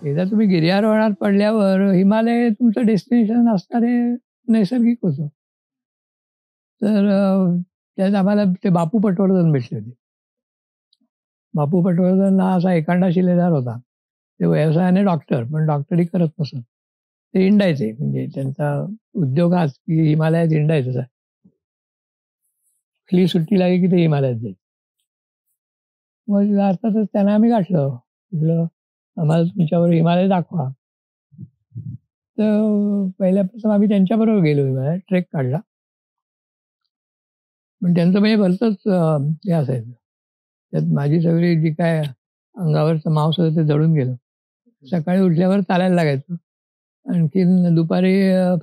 एकदा तुम्ही गिर्यारोहणात पडल्यावर हिमालय तुमचं डेस्टिनेशन असणार हे नैसर्गिक होतं. तर त्यात आम्हाला ते बापू पटवर्धन भेटले होते. बापू पटवर्धन हा असा एकांडा शिलेदार होता. ते व्यवसायाने डॉक्टर, पण डॉक्टरी करत नसत. ते हिंडायचे, म्हणजे त्यांचा उद्योग हाच की हिमालयात हिंडायचं. कुठली सुट्टी लागली की ते हिमालयात जायचे. मग अर्थातच त्यांना आम्ही गाठलं. म्हटलं, आम्हाला तुमच्याबरोबर हिमालय दाखवा. तर पहिल्यापासून आम्ही त्यांच्याबरोबर गेलो हिमालयात, ट्रेक काढला. पण त्यांचं म्हणजे भलतंच हे असायचं. त्यात माझी सगळी जी काय अंगावरचं मांस होतं ते जळून गेलं. सकाळी उठल्यावर चालायला लागायचं. आणखीन दुपारी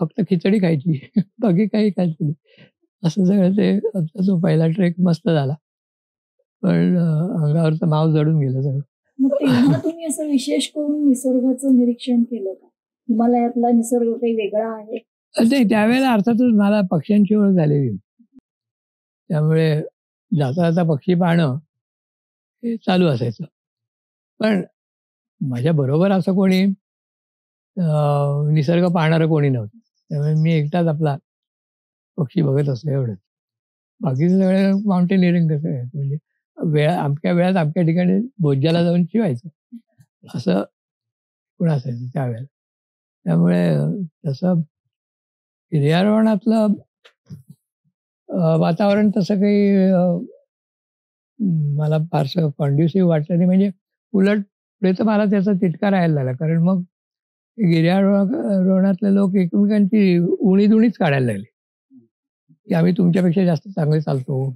फक्त खिचडी खायची. बाकी काही खायचं नाही. असं सगळं ते आमचा तो पहिला ट्रेक मस्त झाला. पण अंगावरचं मांस जळून गेलं सगळं. मग तेव्हा तुम्ही असं विशेष करून निसर्गाचं निरीक्षण केलं का? हिमालयातला निसर्ग काही वेगळा आहे? नाही, त्यावेळेला अर्थातच मला पक्ष्यांची ओळख झालेली होती. त्यामुळे जाता जाता पक्षी पाहणं हे चालू असायचं. पण माझ्याबरोबर असं कोणी निसर्ग पाहणारं कोणी नव्हतं. त्यामुळे मी एकटाच आपला पक्षी बघत असतो एवढंच. बाकीचे सगळे माउंटेनिअरिंग कसं आहे, म्हणजे अमक्या वेळात अमक्या ठिकाणी भोज्याला जाऊन शिवायचं असं कोण असायचं त्यावेळेला. त्यामुळे तसं गिर्यारोहणातलं वातावरण तसं काही मला फारसं कॉन्ड्युसिव्ह वाटलं नाही. म्हणजे उलट पुढे तर मला त्याचा तिटकारा यायला लागला. कारण मग गिर्यारोहणातले लोक एकमेकांची उणीधुणीच काढायला लागले, की आम्ही तुमच्यापेक्षा जास्त चांगले चालतो,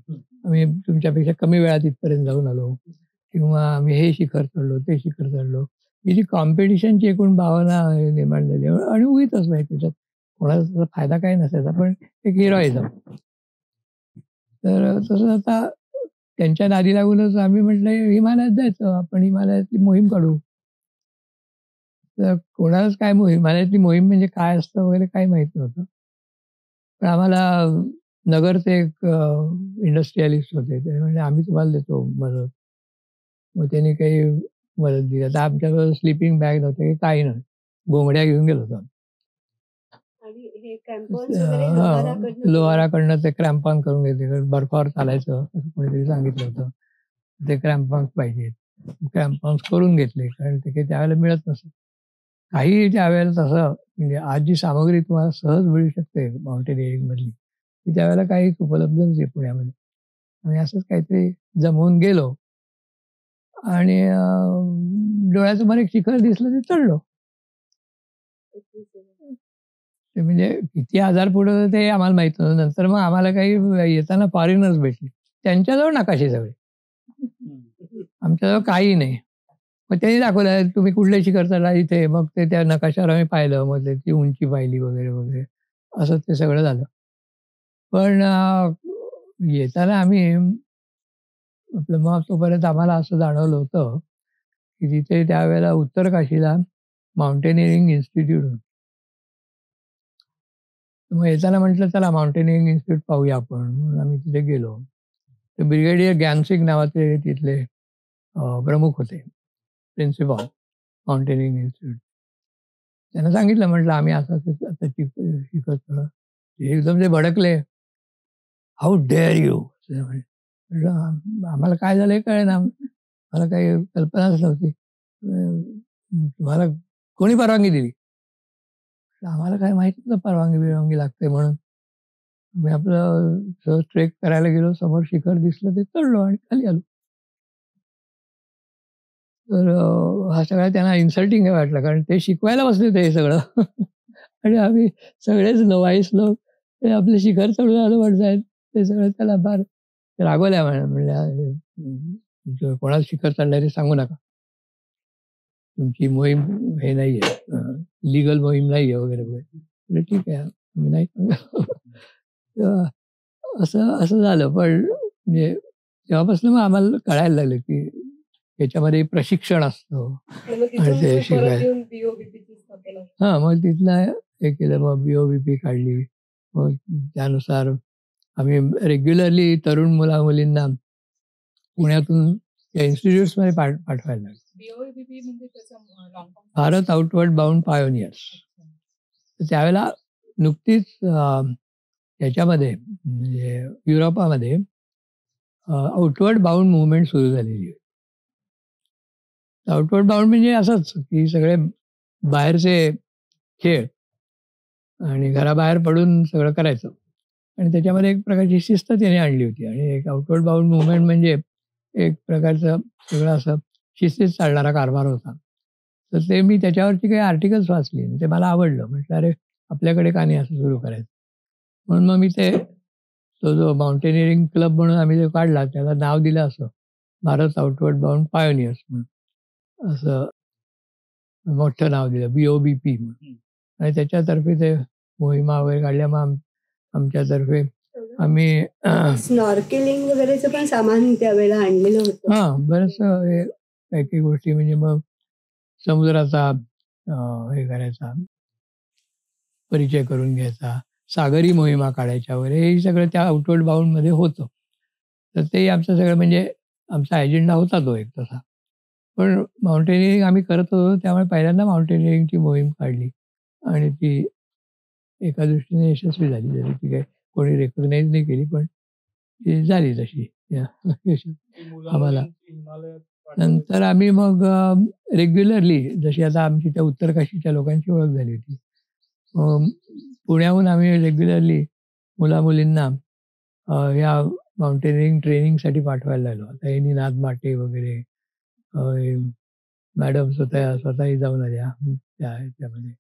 आम्ही तुमच्यापेक्षा कमी वेळात इथपर्यंत जाऊन आलो, किंवा आम्ही हे शिखर चढलो, ते शिखर चढलो. ही जी कॉम्पिटिशनची एकूण भावना निर्माण झाली आणि उगीचच माहिती त्याच्यात कोणाचा त्याचा फायदा काही नसायचा, पण एक हिरोइझम. तर तसं आता त्यांच्या नादी लागूनच आम्ही म्हटलं हिमालयात जायचं, आपण हिमालयातली मोहीम काढू. तर कोणालाच काय हिमालयातली मोहीम म्हणजे काय असतं वगैरे काही माहीत नव्हतं. पण आम्हाला नगरचे एक इंडस्ट्रियलिस्ट होते, ते म्हणजे आम्ही तुम्हाला देतो मदत. मग त्यांनी काही मदत दिली. आता आमच्याकडे स्लिपिंग बॅग नव्हते, काही नव्हतं. घोंगड्या घेऊन गेलो होतो. लोहाराकडनं ते क्रॅम्पॉन करून घेतले. बर्फावर चालायचं असं कोणीतरी सांगितलं होतं. ते क्रॅम्पॉन्स पाहिजेत. क्रॅम्पॉन्स करून घेतले, कारण ते काही त्यावेळेला मिळत नसत. काही त्यावेळेला तसं म्हणजे आज जी सामग्री तुम्हाला सहज मिळू शकते माउंटेनिअरिंग मधली, ती त्यावेळेला काहीच उपलब्ध नव्हती पुण्यामध्ये. आणि असंच काहीतरी जमवून गेलो आणि डोळ्यासमोर एक शिखर दिसलं ते चढलो. ते म्हणजे किती हजार पुढे ते आम्हाला माहित नव्हतं. नंतर मग आम्हाला काही येताना फॉरेनर्स भेटले. त्यांच्याजवळ नकाशे सगळे, आमच्याजवळ काही नाही. मग त्यांनी दाखवलं तुम्ही कुठल्या शिखर चढला इथे. मग ते त्या नकाशावर आम्ही पाहिलं, मग त्याची उंची पाहिली वगैरे वगैरे, असं ते सगळं झालं. पण येताना आम्ही आपलं मग तोपर्यंत आम्हाला असं जाणवलं होतं की तिथे त्यावेळेला उत्तर काशीला माउंटेनिअरिंग इन्स्टिट्यूट होतं. मग येताना म्हटलं चला माउंटेनिअरिंग इन्स्टिट्यूट पाहूया आपण. म्हणून आम्ही तिथे गेलो. तर ब्रिगेडियर ज्ञानसिंग नावाचे तिथले प्रमुख होते, प्रिन्सिपॉल माउंटेनिअरिंग इन्स्टिट्यूट. त्यांना सांगितलं, म्हटलं आम्ही असं आता शिकत. एकदम ते भडकले. How dare you. म्हटलं आम्हाला काय झालंय कळेना, मला काही कल्पनाच नव्हती. तुम्हाला कोणी परवानगी दिली? आम्हाला काय माहित नव्हतं परवानगी लागते म्हणून. मी आपलं सहज ट्रेक करायला गेलो, समोर शिखर दिसलं ते चढलो आणि खाली आलो. तर हा सगळा त्यांना इन्सल्टिंग वाटलं, कारण ते शिकवायला बसले होते हे सगळं. आणि आम्ही सगळेच नवाईस लोक ते आपले शिखर चढून आलो म्हणतायत. ते सगळं त्याला फार रागवल्या. म्हणल्या कोणाला शिखर चढलंय ते सांगू नका. तुमची मोहीम हे नाहीये, लीगल मोहीम नाहीये वगैरे वगैरे. ठीक आहे, मी नाही सांगा. असं असं झालं. पण म्हणजे तेव्हापासून मग आम्हाला कळायला लागलं की याच्यामध्ये प्रशिक्षण असतं आणि ते शिकायला. मग तिथलं हे केलं. मग BOBP काढली. मग त्यानुसार आम्ही रेग्युलरली तरुण मुला मुलींना पुण्यातून त्या इन्स्टिट्यूट्समध्ये पाठवायला लागलो. BOABP म्हणजे त्याचं long form Bharat outward bound pioneers. तर त्यावेळेला नुकतीच त्याच्यामध्ये म्हणजे युरोपामध्ये आउटवर्ड बाउंड मुवमेंट सुरू झालेली आहे. आउटवर्ड बाउंड म्हणजे असंच की सगळे बाहेरचे खेळ आणि घराबाहेर पडून सगळं करायचं आणि त्याच्यामध्ये एक प्रकारची शिस्त त्याने आणली होती आणि एक आउटवर्ड बाउंड मुवमेंट म्हणजे एक प्रकारचं सगळं असं शिस्तीत चालणारा कारभार होता. तर ते मी त्याच्यावरची काही आर्टिकल्स वाचली आणि ते मला आवडलं. म्हटलं अरे आपल्याकडे का नाही असं सुरू करायचं. म्हणून मग मी ते तो जो माउंटेनिअरिंग क्लब म्हणून आम्ही जो काढला त्याला नाव दिलं असं भारत आउटवर्ड बाउंड पायोनियर्स म्हणून असं मोठं नाव दिलं BOBP म्हणून आणि त्याच्यातर्फे ते मोहिमा वगैरे काढल्या. मग आमच्यातर्फे आम्ही स्नॉर्केलिंग वगैरेचं पण सामान त्यावेळेला आणलेलं होतं. हां बरंचसं हे काही काही गोष्टी म्हणजे मग समुद्राचा हे करायचा परिचय करून घ्यायचा, सागरी मोहिमा काढायच्या वगैरे हे सगळं त्या आउटवर्ड बाउंडमध्ये होतं. तर ते आमचं सगळं म्हणजे आमचा अजेंडा होता तो एक तसा. पण माउंटेनिअरिंग आम्ही करत होतो त्यामुळे पहिल्यांदा माउंटेनिअरिंगची मोहीम काढली आणि ती एका दृष्टीने यशस्वी झाली. जरी ती काही कोणी रेकॉग्नाइज नाही केली पण ती झाली तशी आम्हाला. नंतर आम्ही मग रेग्युलरली जशी आता आमची त्या उत्तर काशीच्या लोकांची ओळख झाली होती. पुण्याहून आम्ही रेग्युलरली मुलामुलींना या माउंटेनिअरिंग ट्रेनिंगसाठी पाठवायला लागलो. आता हे निनाद माटे वगैरे मॅडम स्वतःही जाऊन आल्या त्या ह्याच्यामध्ये.